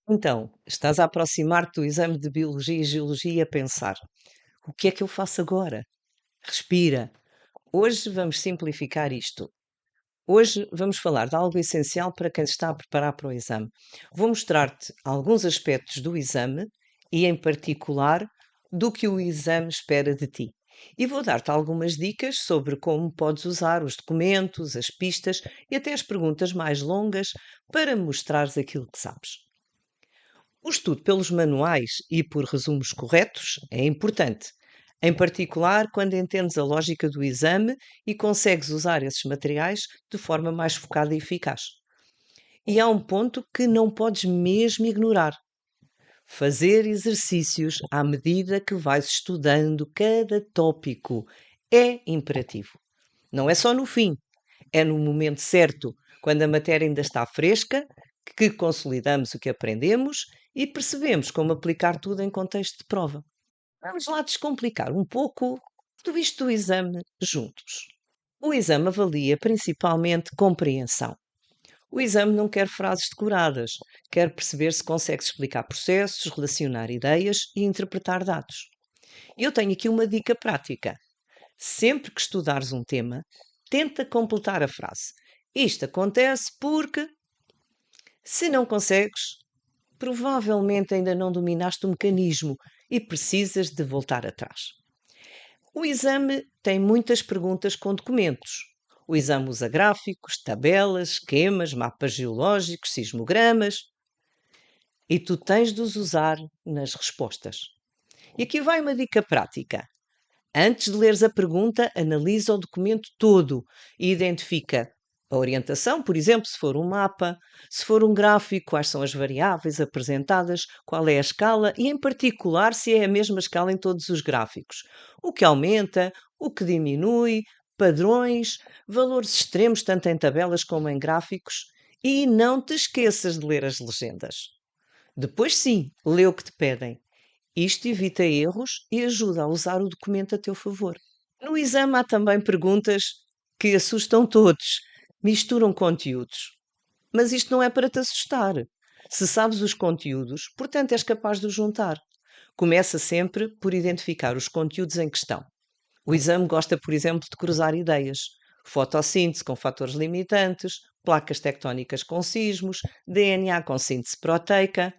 Então, estás a aproximar-te do exame de Biologia e Geologia e a pensar: o que é que eu faço agora? Respira. Hoje vamos simplificar isto. Hoje vamos falar de algo essencial para quem se está a preparar para o exame. Vou mostrar-te alguns aspectos do exame e, em particular, do que o exame espera de ti. E vou dar-te algumas dicas sobre como podes usar os documentos, as pistas e até as perguntas mais longas para mostrares aquilo que sabes. O estudo pelos manuais e por resumos corretos é importante, em particular quando entendes a lógica do exame e consegues usar esses materiais de forma mais focada e eficaz. E há um ponto que não podes mesmo ignorar: fazer exercícios à medida que vais estudando cada tópico. É imperativo. Não é só no fim, é no momento certo, quando a matéria ainda está fresca, que consolidamos o que aprendemos e percebemos como aplicar tudo em contexto de prova. Vamos lá descomplicar um pouco tudo isto do exame juntos. O exame avalia principalmente compreensão. O exame não quer frases decoradas, quer perceber se consegue explicar processos, relacionar ideias e interpretar dados. Eu tenho aqui uma dica prática. Sempre que estudares um tema, tenta completar a frase. Isto acontece porque, se não consegues, provavelmente ainda não dominaste o mecanismo e precisas de voltar atrás. O exame tem muitas perguntas com documentos. O exame usa gráficos, tabelas, esquemas, mapas geológicos, sismogramas e tu tens de os usar nas respostas. E aqui vai uma dica prática. Antes de leres a pergunta, analisa o documento todo e identifica a orientação, por exemplo, se for um mapa, se for um gráfico, quais são as variáveis apresentadas, qual é a escala e, em particular, se é a mesma escala em todos os gráficos. O que aumenta, o que diminui, padrões, valores extremos, tanto em tabelas como em gráficos. E não te esqueças de ler as legendas. Depois, sim, lê o que te pedem. Isto evita erros e ajuda a usar o documento a teu favor. No exame há também perguntas que assustam todos, misturam conteúdos. Mas isto não é para te assustar. Se sabes os conteúdos, portanto és capaz de os juntar. Começa sempre por identificar os conteúdos em questão. O exame gosta, por exemplo, de cruzar ideias. Fotossíntese com fatores limitantes, placas tectónicas com sismos, DNA com síntese proteica.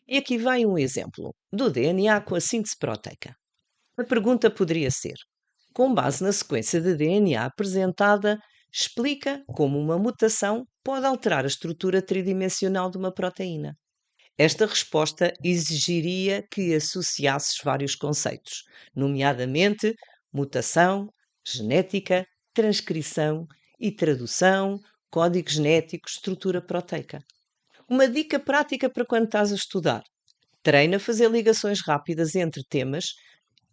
E aqui vai um exemplo do DNA com a síntese proteica. A pergunta poderia ser: com base na sequência de DNA apresentada, explica como uma mutação pode alterar a estrutura tridimensional de uma proteína. Esta resposta exigiria que associasses vários conceitos, nomeadamente mutação, genética, transcrição e tradução, código genético, estrutura proteica. Uma dica prática para quando estás a estudar: treina a fazer ligações rápidas entre temas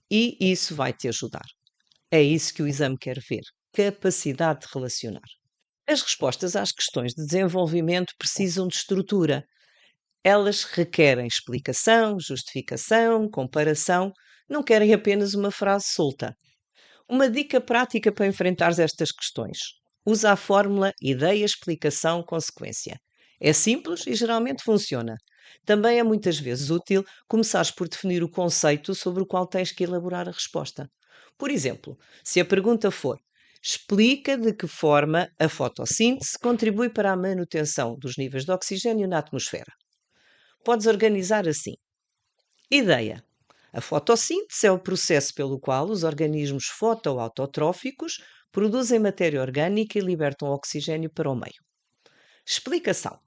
e isso vai te ajudar. É isso que o exame quer ver: capacidade de relacionar. As respostas às questões de desenvolvimento precisam de estrutura. Elas requerem explicação, justificação, comparação, não querem apenas uma frase solta. Uma dica prática para enfrentares estas questões: usa a fórmula ideia, explicação, consequência. É simples e geralmente funciona. Também é muitas vezes útil começares por definir o conceito sobre o qual tens que elaborar a resposta. Por exemplo, se a pergunta for: explica de que forma a fotossíntese contribui para a manutenção dos níveis de oxigênio na atmosfera. Podes organizar assim: ideia. A fotossíntese é o processo pelo qual os organismos fotoautotróficos produzem matéria orgânica e libertam oxigênio para o meio. Explicação.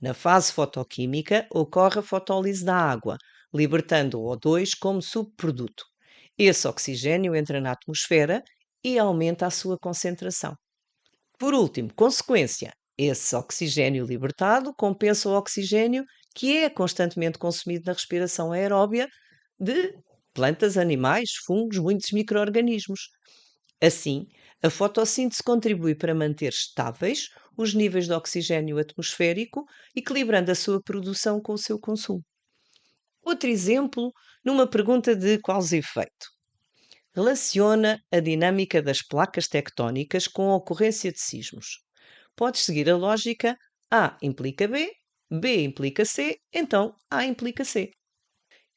Na fase fotoquímica ocorre a fotólise da água, libertando o O2 como subproduto. Esse oxigênio entra na atmosfera e aumenta a sua concentração. Por último, consequência. Esse oxigênio libertado compensa o oxigênio que é constantemente consumido na respiração aeróbia de plantas, animais, fungos, muitos micro-organismos. Assim, a fotossíntese contribui para manter estáveis os níveis de oxigênio atmosférico, equilibrando a sua produção com o seu consumo. Outro exemplo, numa pergunta de causa e efeito. Relaciona a dinâmica das placas tectónicas com a ocorrência de sismos. Podes seguir a lógica A implica B B implica C, então A implica C.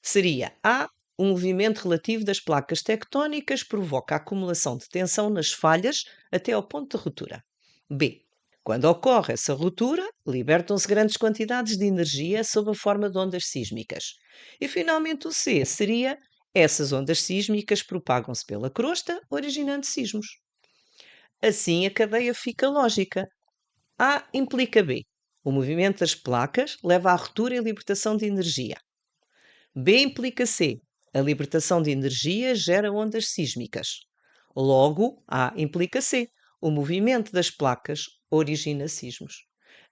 Seria A, o movimento relativo das placas tectónicas provoca a acumulação de tensão nas falhas até ao ponto de ruptura. B, quando ocorre essa ruptura, libertam-se grandes quantidades de energia sob a forma de ondas sísmicas. E finalmente o C seria essas ondas sísmicas propagam-se pela crosta, originando sismos. Assim a cadeia fica lógica. A implica B. O movimento das placas leva à ruptura e libertação de energia. B implica C. A libertação de energia gera ondas sísmicas. Logo, A implica C. O movimento das placas origina sismos.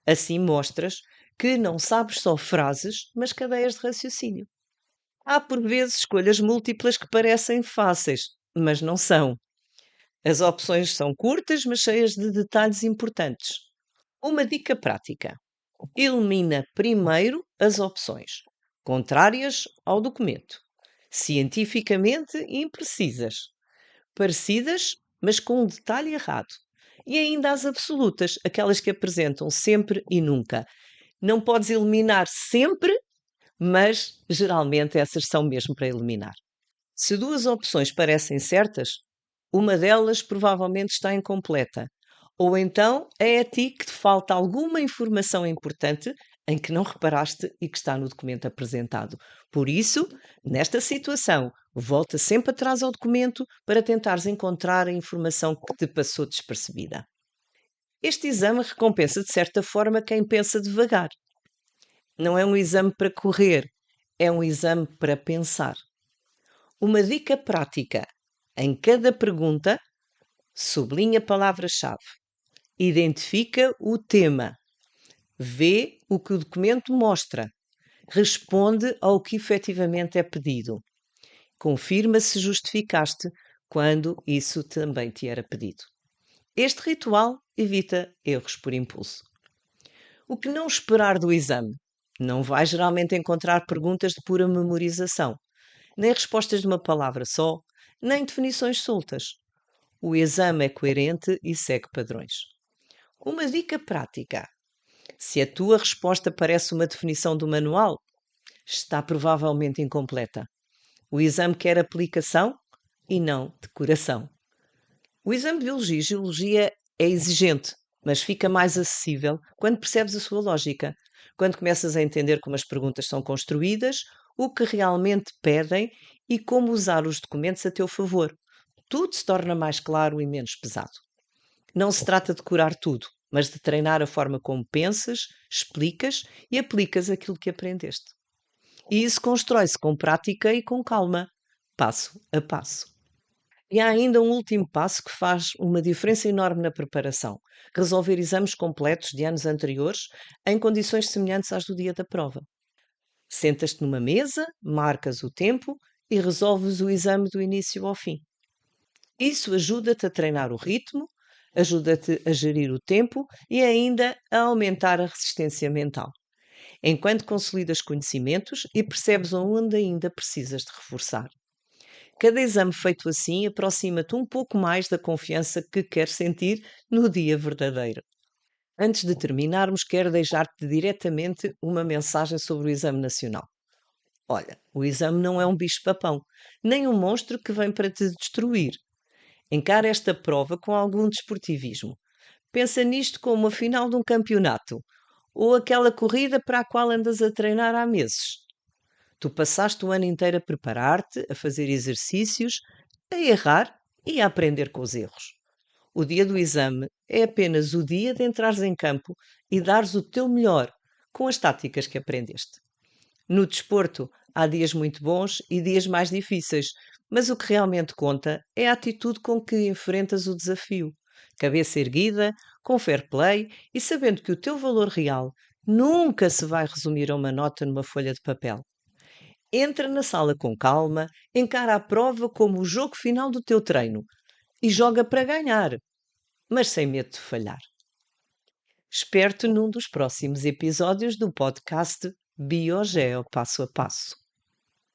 Assim mostras que não sabes só frases, mas cadeias de raciocínio. Há por vezes escolhas múltiplas que parecem fáceis, mas não são. As opções são curtas, mas cheias de detalhes importantes. Uma dica prática: elimina primeiro as opções contrárias ao documento, cientificamente imprecisas, parecidas, mas com um detalhe errado, e ainda as absolutas, aquelas que apresentam sempre e nunca. Não podes eliminar sempre, mas geralmente essas são mesmo para eliminar. Se duas opções parecem certas, uma delas provavelmente está incompleta. Ou então é a ti que te falta alguma informação importante em que não reparaste e que está no documento apresentado. Por isso, nesta situação, volta sempre atrás ao documento para tentares encontrar a informação que te passou despercebida. Este exame recompensa de certa forma quem pensa devagar. Não é um exame para correr, é um exame para pensar. Uma dica prática: em cada pergunta, sublinha a palavra-chave, identifica o tema, vê o que o documento mostra, responde ao que efetivamente é pedido, confirma se justificaste quando isso também te era pedido. Este ritual evita erros por impulso. O que não esperar do exame? Não vais geralmente encontrar perguntas de pura memorização, nem respostas de uma palavra só, nem definições soltas. O exame é coerente e segue padrões. Uma dica prática: se a tua resposta parece uma definição do manual, está provavelmente incompleta. O exame quer aplicação e não decoração. O exame de Biologia e Geologia é exigente, mas fica mais acessível quando percebes a sua lógica, quando começas a entender como as perguntas são construídas, o que realmente pedem e como usar os documentos a teu favor. Tudo se torna mais claro e menos pesado. Não se trata de decorar tudo, mas de treinar a forma como pensas, explicas e aplicas aquilo que aprendeste. E isso constrói-se com prática e com calma, passo a passo. E há ainda um último passo que faz uma diferença enorme na preparação: resolver exames completos de anos anteriores em condições semelhantes às do dia da prova. Sentas-te numa mesa, marcas o tempo e resolves o exame do início ao fim. Isso ajuda-te a treinar o ritmo, ajuda-te a gerir o tempo e ainda a aumentar a resistência mental, enquanto consolidas conhecimentos e percebes onde ainda precisas de reforçar. Cada exame feito assim aproxima-te um pouco mais da confiança que queres sentir no dia verdadeiro. Antes de terminarmos, quero deixar-te diretamente uma mensagem sobre o Exame Nacional. Olha, o exame não é um bicho-papão, nem um monstro que vem para te destruir. Encara esta prova com algum desportivismo. Pensa nisto como a final de um campeonato, ou aquela corrida para a qual andas a treinar há meses. Tu passaste o ano inteiro a preparar-te, a fazer exercícios, a errar e a aprender com os erros. O dia do exame é apenas o dia de entrares em campo e dares o teu melhor com as táticas que aprendeste. No desporto, há dias muito bons e dias mais difíceis, mas o que realmente conta é a atitude com que enfrentas o desafio. Cabeça erguida, com fair play e sabendo que o teu valor real nunca se vai resumir a uma nota numa folha de papel. Entra na sala com calma, encara a prova como o jogo final do teu treino e joga para ganhar, mas sem medo de falhar. Espero-te num dos próximos episódios do podcast BioGeo Passo a Passo.